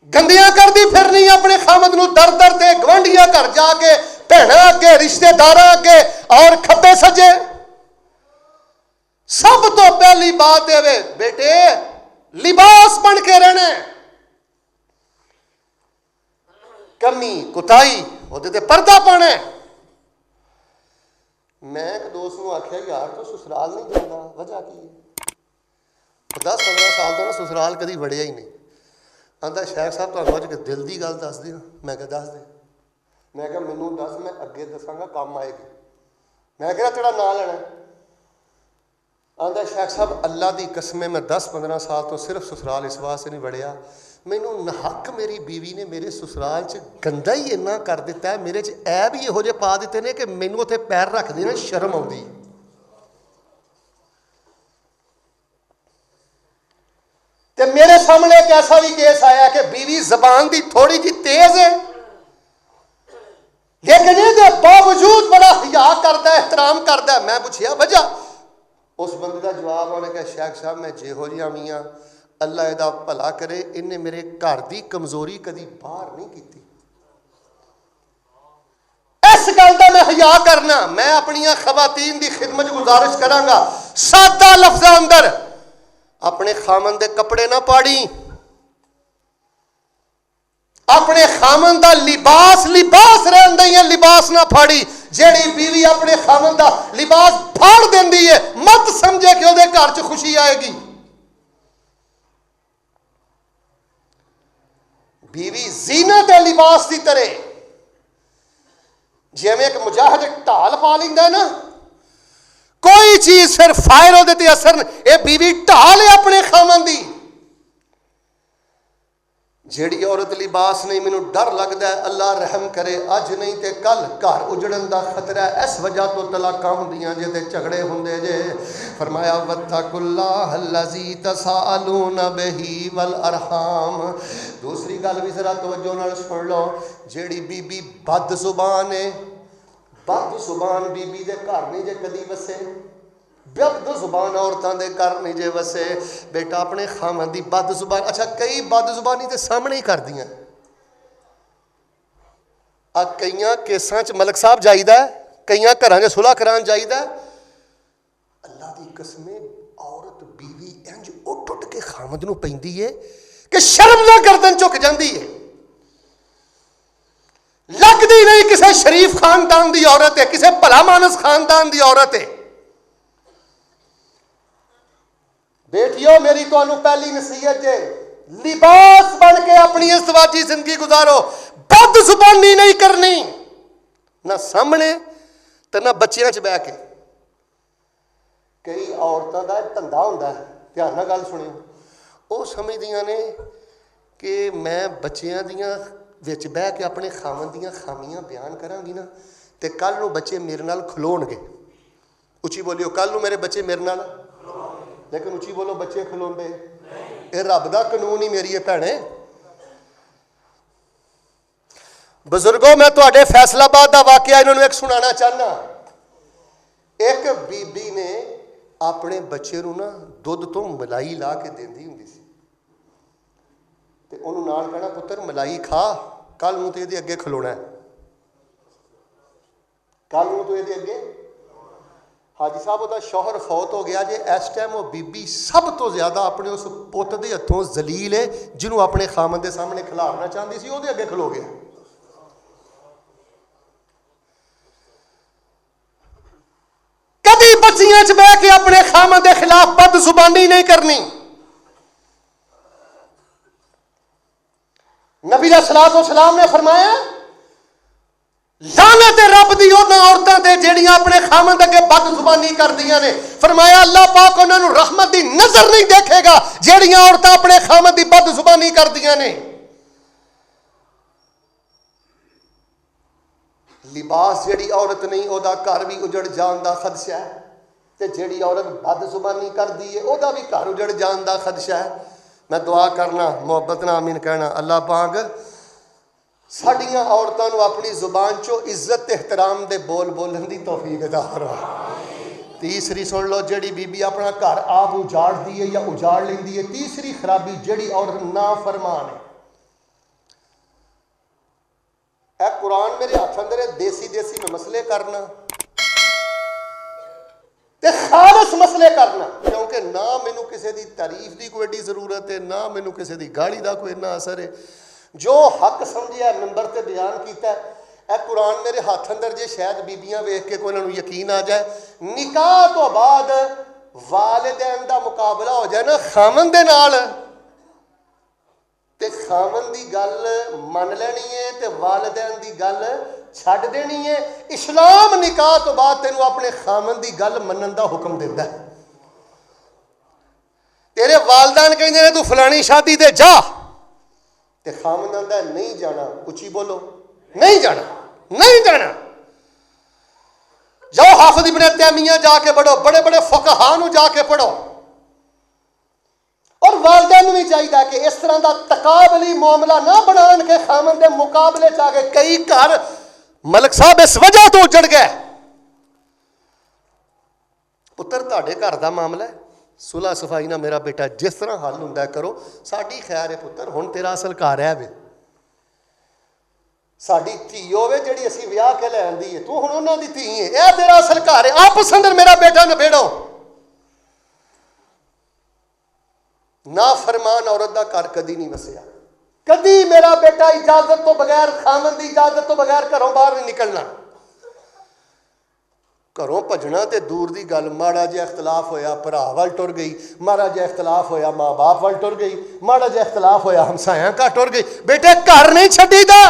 گندیاں کردی پھرنی اپنے خامد نو در در تے گوانڈیاں گھر جا کے بھیڑاں اگے رشتے داراں اگے اور کھبے سجے. سب تو پہلی بات ہے بیٹے لباس بن کے رہنا. کمی کتائی وہ پردہ پانا. میں ایک دوست کو آخیا یار تو سسرال نہیں جانا, وجہ کی ہے؟ 10-15 سال تو نا سسرال کدی وڑیا ہی نہیں. آتا شیخ صاحب تمہیں کچھ دل کی گل دس دیا. میں کہ دس دے. میں کہ مینوں دس, میں اگے دساں گا کام آئے گی. میں کہ تیرا نام لینا. آتا شیخ صاحب اللہ دی قسمیں میں 10-15 سال تو صرف سسرال اس واسطے نہیں وڑیا, مینوں نحق میری بیوی نے میرے سسرال چ گندا ہی اینا کر دیتا ہے, میرے چ عیب ہی یہو جہے پا دیتے نے کہ مینوں اتنے پیر رکھ دینا شرم آؤندی. تے میرے سامنے ایک ایسا بھی کیس آیا کہ بیوی زبان دی تھوڑی جی تیز ہے لیکن یہ باوجود بڑا حیا کرتا ہے, احترام کرتا ہے. میں پوچھیا وجہ؟ اس بندے کا جواب آنے کہ شیخ صاحب میں جہو جہاں میاں اللہ یہ بھلا کرے انہیں میرے گھر دی کمزوری کدی باہر نہیں کی. اس گل کا میں حیا کرنا. میں اپنی خواتین دی خدمت گزارش کراں گا سادہ لفظاں اندر اپنے خامن دے کپڑے نہ پاڑی, اپنے خامن دا لباس رہن دئی ہے, لباس نہ پھاڑی. جیڑی بیوی اپنے خامن دا لباس پھاڑ دیندی ہے مت سمجھے کہ وہ گھر چ خوشی آئے گی. بیوی زینت ہے لباس کی طرح. جی میں ایک مجاہد ڈھال پا لیندا ہے نا, کوئی چیز پھر فائر ہو دیتی اثر اے بیوی ڈھال ہے اپنے خامن دی. جیڑی عورت لباس نہیں, مینوں ڈر لگدا ہے اللہ رحم کرے اج نہیں تے کل گھر اجڑن دا خطرہ ہے. اس وجہ تو طلاقاں ہوندیاں جے تے جھگڑے ہوندے جے. فرمایا واتقوا اللہ الذی تساءلون بہ والارحام. دوسری گل بھی ذرا توجہ نال سن لو. جیڑی بی بی بد زبان ہے, بد زبان بی بی دے گھر نہیں جے کدی وسے, بد زبان عورتوں دے گھر نہیں جے وسے. بیٹا اپنے خامن دی بد زبان, اچھا کئی بد زبانی تے سامنے ہی کر دیاں. کئیاں کیساں چ ملک صاحب جائیدا ہے, کئیاں گھراں چ صلح کران جائیدا ہے. اللہ دی قسمیں عورت بیوی انج اٹھ اٹھ کے خامد نو پیندی ہے کہ شرم نہ گردن چک جاندی ہے. لگدی نہیں کسے شریف خاندان دی عورت ہے, کسے بھلا مانس خاندان دی عورت ہے. بیٹیوں میری تانوں پہلی نصیحت جے, لباس بن کے اپنی ازدواجی زندگی گزارو. بد زبانی نہیں کرنی, نہ سامنے تے نہ بچیاں چ بہ کے. کئی عورتوں کا دھندا ہوندا ہے, دھیان نال گل سنیو, وہ سمجھدیاں نے کہ میں بچیاں دیاں وچ بہ کے اپنے خامن دیاں خامیاں بیان کراں گی نا تے کل نو بچے میرے نال کھلون گے. اچھی بولیو, کل نو میرے بچے میرے نال, لیکن اچھی بولو بچے کھلوندے. اے رب دا قانون ہی میری بھੈਣੇ. بزرگوں میں تواڈے فیصل آباد دا واقعہ انہوں نے ایک سنانا چاہنا. ایک بی بی نے اپنے بچے نو نا دودھ تو ملائی لا کے دیندی ہوندی سی تے انہوں نال کہنا پتر ملائی کھا, کل نوں تے ایدے اگے کھلونا ہے, کل نوں تو ایدے اگے. حاجی صاحب وہ شوہر فوت ہو گیا جے, اس ٹائم وہ بی بی سب تو زیادہ اپنے اس پوت دے ہتھوں ذلیل ہے جنہوں اپنے خامن دے سامنے کھلارنا چاہتی سی, وہ دے اگے کھلو گیا. کدی بچیاں چ بہ کے اپنے خامن دے خلاف بد زبانی نہیں کرنی. نبی علیہ الصلوۃ والسلام نے فرمایا لعنت رب دی انہاں عورتاں تے جیڑیاں اپنے خامند اگے بد زبانی کردیاں نے. فرمایا اللہ پاک انہاں نوں رحمت دی نظر نہیں دیکھے گا جیڑیاں عورتاں اپنے خامند دی بد زبانی کردیاں نے. لباس جیڑی عورت نہیں او دا گھر بھی اجڑ جان دا خدشہ ہے, تے جیڑی عورت بد زبانی کردی ہے او دا بھی گھر اجڑ جان دا خدشہ ہے. میں دعا کرنا, محبت نال آمین کہنا, اللہ پاک ساڈیاں عورتاں نو اپنی زبان چو عزت احترام دے بول بولن دی توفیق عطا فرما. تیسری سن لو, جیڑی بی بی اپنا گھر آپ اجاڑ دی ہے یا اجاڑ لیندی ہے. تیسری خرابی جیڑی عورت نافرمان ہے, قرآن میرے ہاتھ اندر ہے، دیسی میں مسئلے کرنا تے خالص مسئلے کرنا، کیونکہ نہ مینوں کسی دی تعریف دی کوئی ایڈی ضرورت ہے، نہ مینوں کسی دی گالی دا کوئی اتنا اثر ہے. جو حق سمجھیا ممبر تے بیان کیتا ہے، اے قرآن میرے ہاتھ اندر جے شاید بیبیاں ویکھ کے کوئی انہاں نوں یقین آ جائے، نکاح تو بعد والدین دا مقابلہ ہو جائے نا خامن دے نال، تے خامن دی گل من لینی ہے تے والدین دی گل چھڈ دینی ہے. اسلام نکاح تو بعد تینوں اپنے خامن دی گل منن دا حکم دیندا ہے. تیرے والدین کہندے نے تو فلانی شادی تے جا، تے خامن آندا ہے نہیں جانا. اچھی بولو، نہیں جانا، نہیں جانا. جاؤ حافظ ابن تیمیہ جا کے پڑھو، بڑے بڑے فقہاء نو جا کے پڑھو. اور والدین بھی چاہیے کہ اس طرح دا تقابلی معاملہ نہ بنان کے خامن دے مقابلے چاہ کے. کئی گھر ملک صاحب اس وجہ تو اجڑ گئے. پتر تہاڈے گھر دا معاملہ ہے، صلح صفائی نہ میرا بیٹا جس طرح حل ہوندا ہے کرو، ساڈی خیر ہے پتر. ہن تیرا اصل گھر ہے وے، ساڈی دھی ہوے جڑی اسی ویاہ کے لے آندی ہے، تو ہن انہاں دی دھی ہے، اے تیرا اصل گھر ہے. آپس اندر میرا بیٹا نبیڑو. نافرمان عورت دا گھر کدی نہیں وسیا، کدی میرا بیٹا اجازت تو بغیر، خامن دی اجازت تو بغیر گھروں باہر نہیں نکلنا. گھروں بھجنا تے دور دی گل، ماڑا جہا اختلاف ہویا بھرا ول ٹر گئی، ماڑا جہا اختلاف ہویا ماں باپ ول ٹر گئی، ماڑا جہا اختلاف ہویا ہمسایاں کا ٹر گئی. بیٹے گھر نہیں چھڈی دا.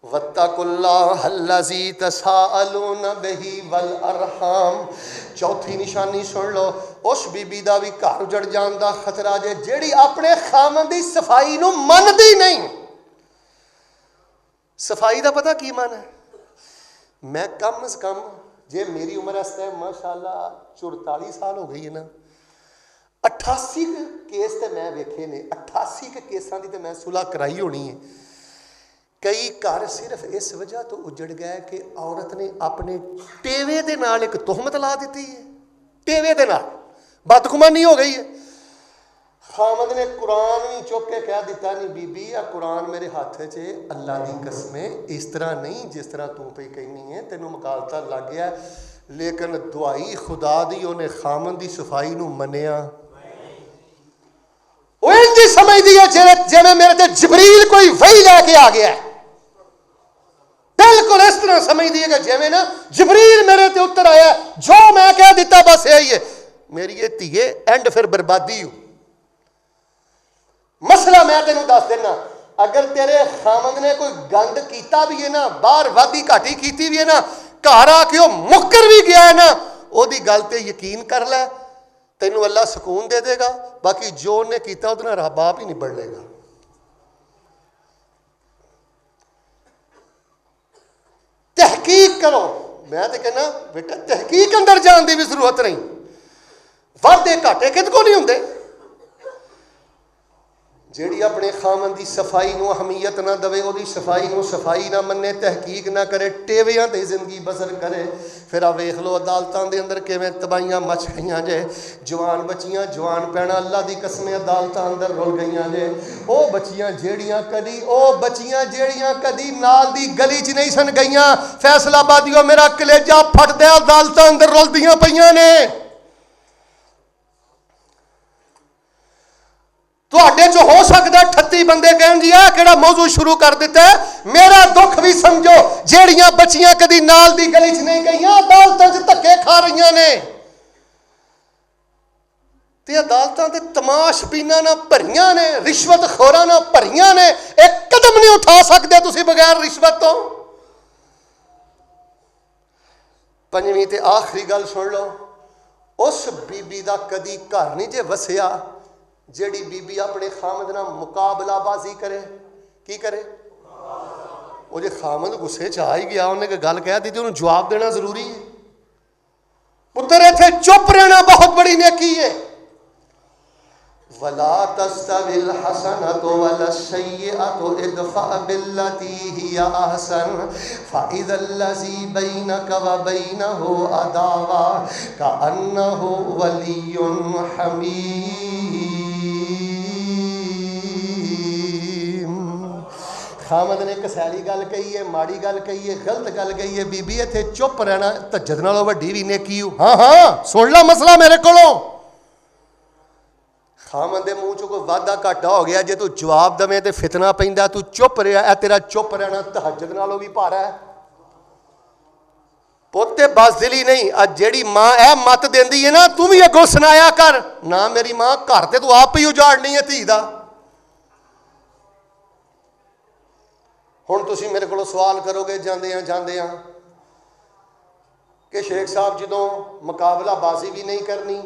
وَاتَّقُوا اللَّهَ الَّذِي تَسَاءَلُونَ بِهِ وَالْأَرْحَامَ. چوتھی نشانی سن لو، اس بی بی دا بھی گھر اجڑ جان دا خطرہ جے جیڑی اپنے خامن دی صفائی نو مندی نہیں. صفائی دا پتہ کی معنی ہے؟ میں کم از کم جے میری عمر اس ہے ماشاءاللہ 44 سال ہو گئی ہے نا، 88 کیس تے میں ویکھے نے، 88 کے کیساں دی تے میں صلح کرائی ہونی ہے. کئی گھر صرف اس وجہ تو اجڑ گئے کہ عورت نے اپنے ٹیوے دے نال ایک تہمت لا دیتی ہے. ٹیوے دے نال بدگمانی ہو گئی ہے. خامد نے قرآن بھی چک کے کہہ دیتا نہیں بی بی یا قرآن میرے ہاتھ چ اللہ دی قسمیں اس طرح نہیں جس طرح تو پہ کہنی ہے، تینوں مکالتا لگ گیا. لیکن دعائی خدا دی انہیں خامن دی صفائی نو منیا. وہ انجی سمجھ دیا جی میں میرے تے جبریل کوئی وحی لے کے آ گیا ہے. بالکل اس طرح سمجھ دیے کہ جی میں نا جبریل میرے تے اتر آیا، جو میں کہہ دیتا بس یہی ہے. میری یہ تیے اینڈ پھر بربادی ہو. مسئلہ میں تینوں دس دینا، اگر تیرے خامند نے کوئی گند کیتا بھی ہے نا، باہر وادی گھاٹی کیتی بھی ہے نا، گھر آ کے وہ مکر بھی گیا ہے نا، وہ دی گل تے یقین کر لے، تینوں اللہ سکون دے دے گا. باقی جو نے کیتا ادھر راہ باپ ہی نہیں بڑھ لے گا. تحقیق کرو. میں تو کہنا بیٹا تحقیق اندر جان دی بھی ضرورت نہیں. وعدے گھاٹے کت کو نہیں ہوندے. جیڑی اپنے خامن دی صفائی نو اہمیت نہ دے، وہ صفائی نو صفائی نہ منے، تحقیق نہ کرے، ٹیویاں تے زندگی بسر کرے. پھر آ ویکھ لو عدالتاں دے اندر کیویں تباہیاں مچ گئیاں جے. جوان بچیاں جوان پینا اللہ دی قسم عدالتاں اندر رل گئیاں جے. او بچیاں جیڑیاں کدی نال دی گلی چ نہیں سن گئیاں، فیصل آبادیوں میرا کلیجہ پھٹ دیا عدالتاں اندر رلدیاں پیاں نے. تواڈے جو ہو سکتا 38 بندے کہن جی آ کیڑا موضوع شروع کر دیتا ہے. میرا دکھ بھی سمجھو، جیڑیاں بچیاں کدی نال دی گلی چ نہیں گئیاں عدالتاں چ دھکے کھا رہیاں نے. تے عدالتاں تے تماش بیناں نہ بھریاں نے، رشوت خوراں نہ بھریاں نے. ایک قدم نہیں اٹھا سکتے تسی بغیر رشوت تو. پنجویں تے آخری گل سن لو، اس بی بی دا کدی گھر نہیں جے وسیا جیڑی بی بی اپنے خامد نہ مقابلہ بازی کرے. کی کرے؟ وہ جے خامد غصے چ آ ہی گیا، انہیں کہ گل کہہ دی تھی، انہوں جواب دینا ضروری ہے. پتر ایتھے چپ رہنا بہت بڑی نیکی ہے. وَلَا تَسْتَوِي الْحَسَنَةُ وَلَا السَّيِّئَةُ ادْفَعْ بِالَّتِي هِيَ أَحْسَنُ فَإِذَا الَّذِي بَيْنَكَ وَبَيْنَهُ عَدَاوَةٌ كَأَنَّهُ وَلِيٌّ حَمِيمٌ. خامد نے کسیلی گل کہی ہے، ماڑی گل کہی ہے، غلط گل کہی ہے، بی بی اتنے چپ رہنا تہجد نالوں وڈی بھی نیکی ہو۔ ہاں ہاں سن لا مسئلہ میرے کولوں۔ خامد دے منہ چوں کوئی وعدہ گھاٹا ہو گیا، جے تو جواب دے تے فتنہ پیندا، تو چپ رہا، اے تیرا چپ رہنا تہجد نالوں بھی بھارا ہے۔ پوتے بازدلی نہیں، اج جیڑی ماں اے مت دیندی ہے نا، تو بھی اگوں سنایا کر نہ میری ماں گھر تے تو آپ ہی اجاڑنی ہے دھی دا۔ ہن تسی میرے کولوں سوال کرو گے جاندیاں کہ شیخ صاحب جدوں مقابلہ بازی بھی نہیں کرنی،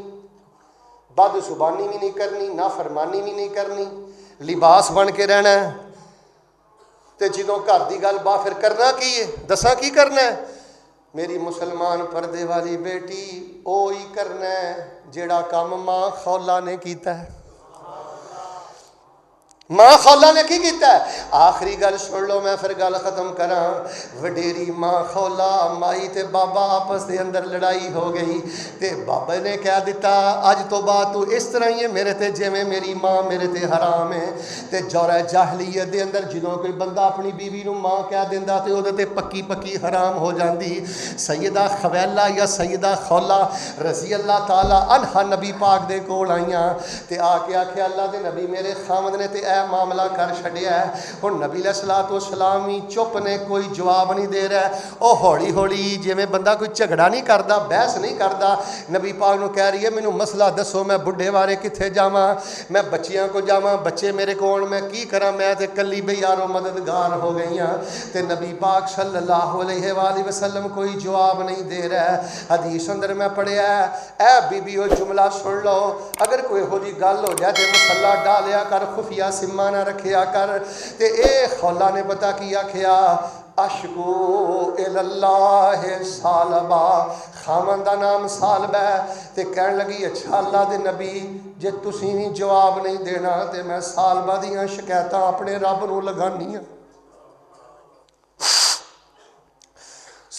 بد زبانی بھی نہیں کرنی، نافرمانی بھی نہیں کرنی، لباس بن کے رہنا ہے، تے جدوں گھر دی گل با پھر کرنا کی ہے؟ دساں کی کرنا ہے؟ میری مسلمان پردے والی بیٹی اوہی کرنا ہے جیڑا کام ماں خولا نے کیتا ہے۔ ماں خولا نے کی کیتا ہے؟ آخری گل سن لو، میں پھر گل ختم کراں۔ وڈیری ماں خولا مائی تے بابا آپس دے اندر لڑائی ہو گئی، تے بابا نے کہہ دیتا اج تو بعد تو اس طرح ہی ہے میرے تے جویں میری ماں میرے تے حرام ہے۔ تے جورہ جاہلیت دے اندر جدوں کوئی بندہ اپنی بیوی نو ماں کہہ دیندا تے او دے تے پکی پکی حرام ہو جاندی۔ سیدہ خویلہ یا سیدہ خولا رضی اللہ تعالی عنہا نبی پاک دے کول آئیاں تے آ کے آکھیا اللہ دے نبی میرے خامد نے تے اے معاملہ کر چھڈیا ہے۔ ہن نبی علیہ الصلوۃ والسلام ہی چپ نے، کوئی جواب نہیں دے رہا ہے۔ او ہولی ہولی جویں بندہ کوئی جھگڑا نہیں کردا، بحث نہیں کردا، نبی پاک نو کہہ رہی ہے مینوں مسئلہ دسو، میں بڈھے وارے کتھے جاواں، میں بچیاں کو جاواں، بچے میرے کول، میں کی کراں، میں تے کلی بے یارو مددگار ہو گئی ہاں۔ تے نبی پاک صلی اللہ علیہ وآلہ وسلم کوئی جواب نہیں دے رہا ہے۔ حدیث اندر میں پڑھیا ہے، اے بی بی او جملہ سن لو، اگر کوئی ہو جی گل ہو جائے تے مسئلہ ڈالیا کر، خفیہ سمہ نہ رکھیا کر۔ تے اے خولا نے پتہ کیا کیا، اشکو الاللہ سالبہ، خامن دا نام سالبہ ہے۔ تے کہن لگی اچھا اللہ دے نبی جے تسی نہیں جواب نہیں دینا تے میں سالبہ دیاں شکایتاں اپنے رب نو لگانی ہیں۔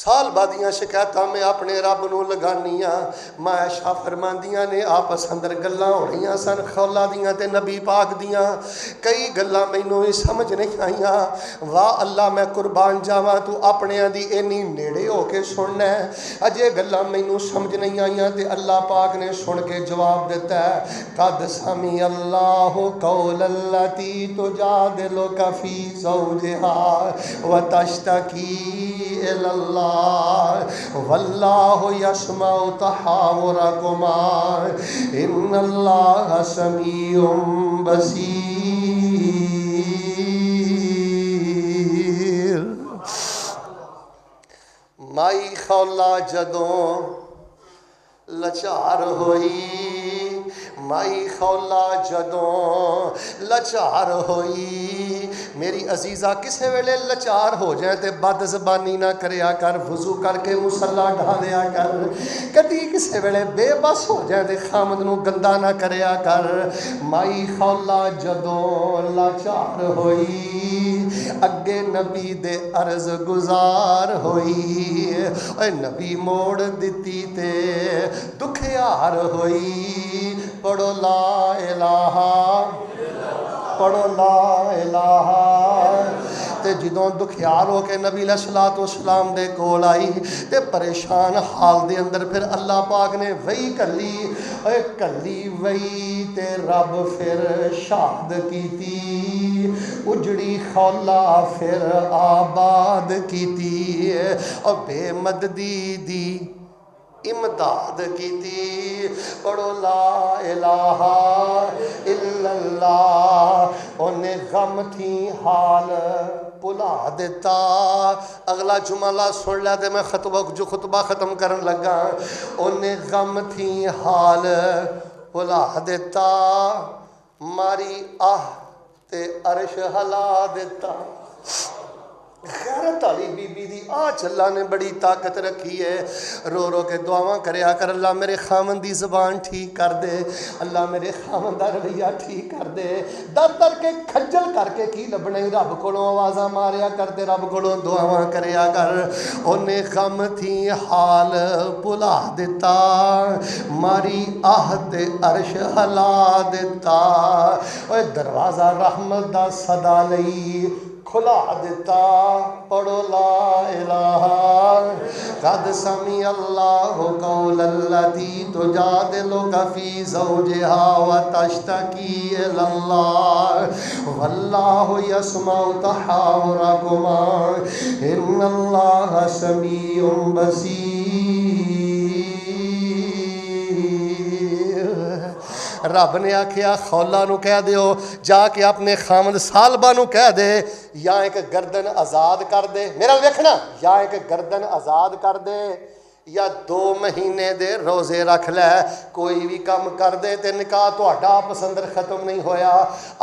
سال بعدیاں شکایتاں میں اپنے رب نو لگانیاں۔ معاشہ فرماندیاں نے آپس اندر گلاں ہو رہیاں سن خولا دیاں تے نبی پاک دیاں، کئی گلاں مینوں ہی سمجھ نہیں آئیاں۔ واہ اللہ میں قربان جاواں تو اپنیاں دی اینی نیڑے ہو کے سننا ہے، اجے گلاں مینوں سمجھ نہیں آئیاں تے اللہ پاک نے سن کے جواب دیتا ہے، قد سمی اللہ قول التی تجادلک فی زوجہا وتشتکی اللہ واللہ یسمع تحاورکما ان اللہ سمیع بصیر۔ مائی خولا جدوں لچار ہوئی، مائی خولا جدوں لچار ہوئی، میری عزیزہ کسے ویلے لچار ہو جائے تے بد زبانی نہ کریا کر، وضو کر کے مصلا ڈھالیا کر، کدی کسے ویلے بے بس ہو جائے تے خامد نو گندا نہ کریا کر۔ مائی خولا جدوں لچار ہوئی، اگے نبی دے عرض گزار ہوئی، اے نبی موڑ دتی تے دکھیار ہوئی، پڑھو لا الہ، پڑھو لا الہ۔ تے جدوں دکھیار ہو کے نبی علیہ الصلوۃ والسلام دے کول آئی تے پریشان حال دے اندر پھر اللہ پاک نے وہی کلی، اے کلی وہی تے رب پھر شاد کیتی، اجڑی خولا پھر آباد کیتی، اور بے مددی دی امداد کیتی، پڑھو لا الہ الا اللہ۔ انہیں غم تھی حال بھلا دیتا۔ اگلا جملہ سن لے تے میں خطبہ ختم کرن لگا، انہیں غم تھی حال بھلا دیتا، ماری آہ تے عرش ہلا دیتا۔ غیرت والی بی بی دی آج اللہ نے بڑی طاقت رکھی ہے، رو رو کے دعاواں کریا کر، اللہ میرے خامن دی زبان ٹھیک کر دے، اللہ میرے خامن دا رویہ ٹھیک کر دے، در در کے کھجل کر کے کی لبنا ہی، رب کولوں آوازاں ماریا کر دے، رب کولوں دعاواں کریا کر۔ انہیں غم تھی حال بھلا دیتا، ماری آہ تے عرش ہلا دیتا، اوے دروازہ رحمت دا صدا لئی کھلا دیتا پڑھو لا الہ قد سمع اللہ قول التی تجادلک فی زوجہا وتشتکی الی اللہ واللہ یسمع تحاورکما ان اللہ سمیع بصیر۔ رب نے آکھیا خولا نو کہہ دیو جا کے اپنے خامد سالبہ نو کہہ دے یا ایک گردن آزاد کر دے، میرا ویکھنا، یا ایک گردن آزاد کر دے یا 2 مہینے دے روزے رکھ لے، کوئی بھی کم کر دے تے نکاح تہاڈا آپس اندر ختم نہیں ہویا۔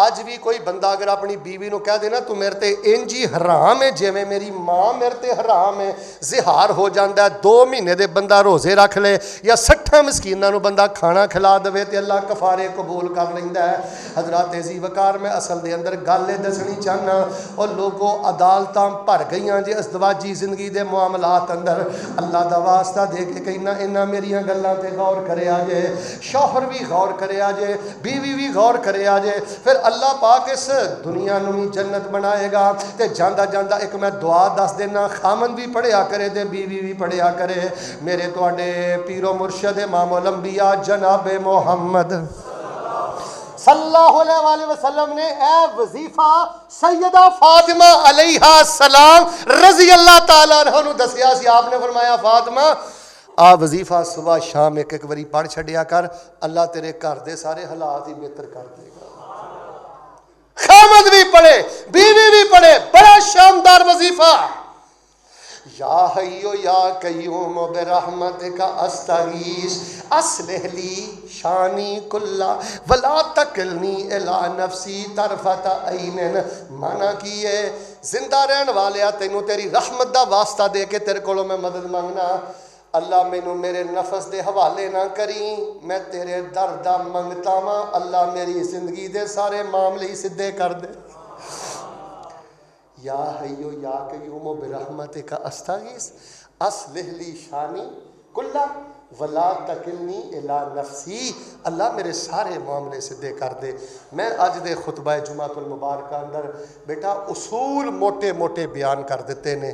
اج بھی کوئی بندہ اگر اپنی بیوی نو کہہ دے نا تو میرے تے انج ہی حرام ہے جویں میری ماں میرے تے حرام ہے، زہار ہو جاندا ہے۔ 2 مہینے دے بندہ روزے رکھ لے یا 60 مسکیناں نو بندہ کھانا کھلا دے تے اللہ کفارے قبول کر لیندا ہے۔ حضرات ذی وقار میں اصل دے اندر گل دسنی چاہنا اور لوگوں عدالتاں بھر گئیاں جے ازدواجی زندگی دے معاملات اندر، اللہ دا واسطہ دے کے کہنا انہاں میریاں گلاں تے غور کرے آجے، شوہر بھی غور کرے آجے، بیوی بھی غور کرے آجے، پھر اللہ پاک اس دنیا نو بھی جنت بنائے گا۔ تے جاندہ جاندہ ایک میں دعا دس دینا، خامن بھی پڑھیا کرے تے بیوی بھی پڑھیا کرے۔ میرے تواڈے پیر و مرشد امام الانبیاء جناب محمد صلی اللہ علیہ وآلہ وسلم نے اے وظیفہ سیدہ فاطمہ علیہ السلام رضی اللہ تعالیٰ عنہ نو دسیا سی۔ آپ نے فرمایا فاطمہ آ وظیفہ صبح شام ایک ایک واری پڑھ چھڈیا کر، اللہ تیرے گھر دے سارے حالات ہی بہتر کر دے گا۔ خامد بھی پڑھے بیوی بھی پڑھے، بڑا شاندار وظیفہ۔ یا حیو یا قیوم برحمتک استغیث اصلح لی شانی کلا ولا تکلنی الی نفسی طرفت عین۔ مانا کیے زندہ رہن والیا تینوں تیری رحمت دا واسطہ دے کے تیرے کولوں میں مدد مانگنا، اللہ مینوں میرے نفس دے حوالے نہ کری، میں تیرے در دا منگتا ہاں، اللہ میری زندگی دے سارے معاملے ہی سدھے کر دے۔ یا حیو یا قیوم برحمتک استغیث اصلح لی شانی کلا ولا تکلنی الی نفسی، اللہ میرے سارے معاملے سدھے کر دے۔ میں اج دے خطبہ جمعۃ المبارکہ اندر بیٹا اصول موٹے موٹے بیان کر دیتے نے۔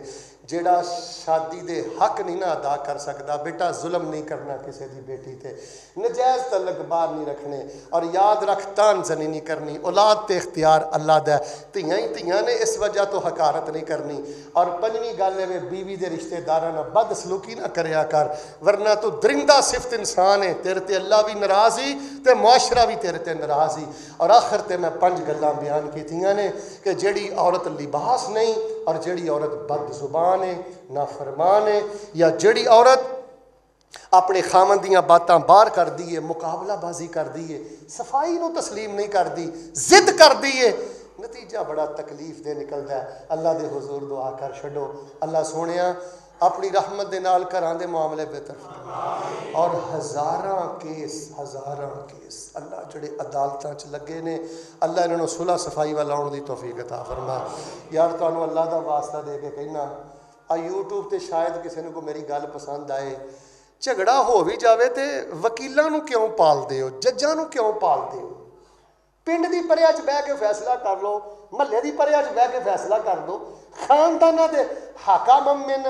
جیڑا شادی دے حق نہیں نہ ادا کر سکتا، بیٹا ظلم نہیں کرنا کسی دی بیٹی تے، نجائز تعلق باہر نہیں رکھنے، اور یاد رکھ تان زنی نہیں کرنی، اولاد تے اختیار اللہ دا، تیاں ہی تیاں نے اس وجہ تو حقارت نہیں کرنی۔ اور 5ویں گل ہے بیوی دے رشتہ داراں نال بد سلوکی نہ کریا کر، ورنہ تو درندہ صفت انسان ہے، تیرے تے اللہ بھی ناراض ہی تے معاشرہ بھی تیرے تے ناراض ہی۔ اور آخر تے میں 5 گلاں بیان کیتیاں نے کہ جیڑی عورت لباس نہیں اور جیڑی عورت بد زبان ہے، نافرمان ہے، یا جیڑی عورت اپنے خامن دیاں باتاں باہر کر دیئے، مقابلہ بازی کر دیئے، صفائی نو تسلیم نہیں کر دی، ضد کر دیئے، نتیجہ بڑا تکلیف دے نکلتا ہے۔ اللہ دے حضور دعا کر چھڈو، اللہ سونیا اپنی رحمت دے نال گھراں دے معاملے بہتر فرمائے۔ اور ہزاراں کیس اللہ جڑے عدالتاں چ لگے نے، اللہ انہاں نوں صلح صفائی والا آਉਣ دی توفیق عطا فرما۔ یار تانوں اللہ دا واسطہ دے کے کہنا، یوٹیوب تے شاید کسی نے کو میری گل پسند آئے، جھگڑا ہو بھی جاوے تے وکیلاں نوں کیوں پال دے ہو، ججاں نوں کیوں پال دے ہو؟ پنڈ دی پریا چ بہ کے فیصلہ کر لو، محلے دی پریا چ بہ کے فیصلہ کر دو۔ خانداناں دے حکم من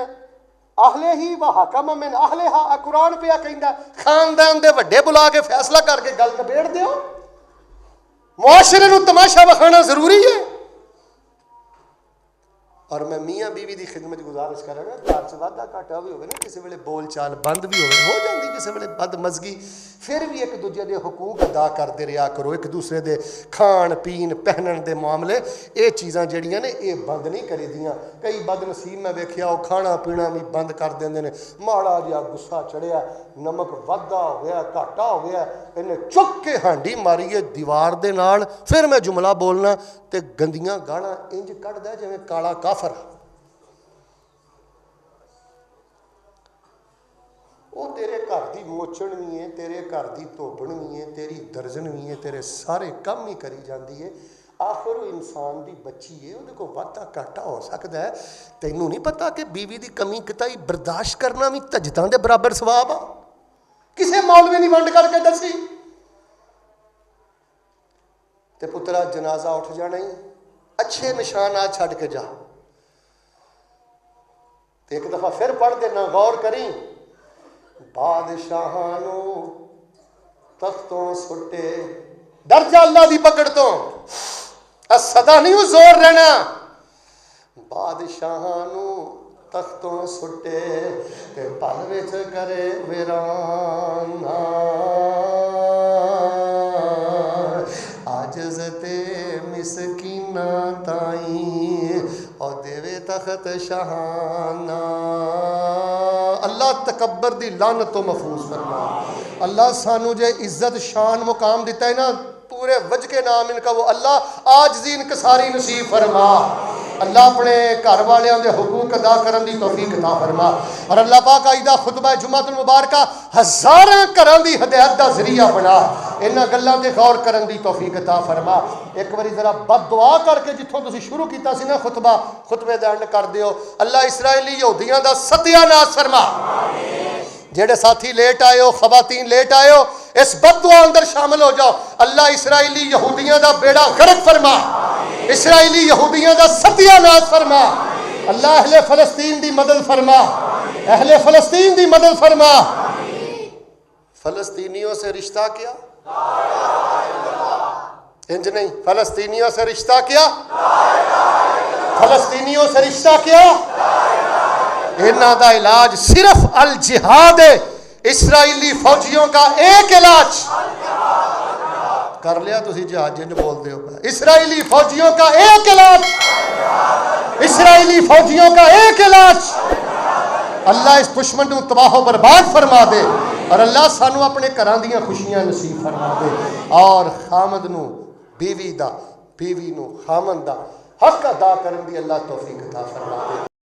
اہلِ ہی و حکم من اہلہا، قرآن پہ کہندا خاندان دے وڈے بلا کے فیصلہ کر کے گل نبیڑ دیو۔ معاشرے نو تماشا وکھانا ضروری ہے۔ اور میں میاں بیوی دی خدمت گزارش کراں گا، گھر چ وادا گھاٹا بھی ہوگا نا، کسی ویلے بول چال بند بھی ہو جاندی، کسی ویلے بد مزگی، پھر بھی ایک دوجے دے حقوق ادا کرتے رہا کرو، ایک دوسرے دے کھان پین پہنن دے معاملے یہ چیزاں جڑیاں نے یہ بند نہیں کری دیاں۔ کئی بد نصیب میں ویکھیا وہ کھانا پینا بھی بند کر دیندے نے، ماڑا جہا غصہ چڑھیا، نمک ودا ہو گیا گھاٹا ہو گیا، انہیں چک کے ہانڈی ماری ہے دیوار دے نال، پھر میں جملہ بولنا تے گندیاں گالاں انج کڈدا جویں کالا کافر۔ وہ تیرے گھر دی موچن بھی ہے، تیرے گھر دی توبن بھی ہے، تیری درجن بھی ہے، تیرے سارے کم ہی کری جاندی ہے۔ آخر وہ انسان دی بچی ہے، وہ کو واٹا کاٹا ہو سکتا ہے۔ تینوں نہیں پتا کہ بیوی دی کمی کتائی برداشت کرنا بھی تجداں دے برابر ثواب آ؟ کسے مولوی نہیں ونڈ کر کے دسی تے پترا جنازہ اٹھ جانا ہی، اچھے نشانات چھڑ کے جا. ایک دفعہ پھر پڑھ دینا, غور کریں. بادشاہانو تختوں سٹے, ڈر جا اللہ دی پکڑ تو, سدا نہیں وہ زور رہنا. بادشاہانو تختوں سٹے تے پل وچ کرے ویران, عاجز تے مسکیناں تائیں او دیوے تخت شاہانہ. اللہ تکبر دی لعنت تو محفوظ فرما. اللہ سانو جے عزت شان مقام دیتا ہے نا, پورے وجہ کے نام ان کا وہ اللہ عاجزی انکساری نصیب فرما. اللہ اپنے گھر والوں دے حقوق ادا کرن دی توفیق عطا فرما. اور اللہ پاک آئیدہ خطبہ جمعۃ المبارکہ ہزاراں گھراں دی ہدایت دا ذریعہ بنا. انہاں گلاں تے غور کرن دی توفیق عطا فرما. ایک باری ذرا بد دعا کر کے جتھوں تسی شروع کیتا سی نا خطبے دا اینڈ کر دیو. اللہ اسرائیلی یہودیاں دا ستیہ ناش فرما. جڑے ساتھی لیٹ آئے ہو, خواتین لیٹ آئے ہو, اس بد دعا اندر شامل ہو جاؤ. اللہ اسرائیلی یہودیاں دا بیڑا غرق فرما, اسرائیلی یہودیاں دا ستیہ ناش فرما. اللہ اہل فلسطین دی مدد فرما, اہل فلسطین دی مدد فرما. فلسطینیوں سے رشتہ کیا, انج نہیں, فلسطینیوں سے رشتہ کیا, فلسطینیوں سے رشتہ کیا. انہاں دا علاج صرف الجہاد ہے. اسرائیلی فوجیوں کا ایک علاج کر لیا تسی, جہاد جن بول دے ہو. اسرائیلی فوجیوں کا ایک علاج, اسرائیلی فوجیوں کا ایک علاج. اللہ اس دشمن کو تباہ و برباد فرما دے, اور اللہ سانو اپنے گھراں دیاں خوشیاں نصیب فرما دے, اور خامد نو بیوی دا, بیوی نو خامد دا حق ادا کرن دی اللہ توفیق عطا فرما دے.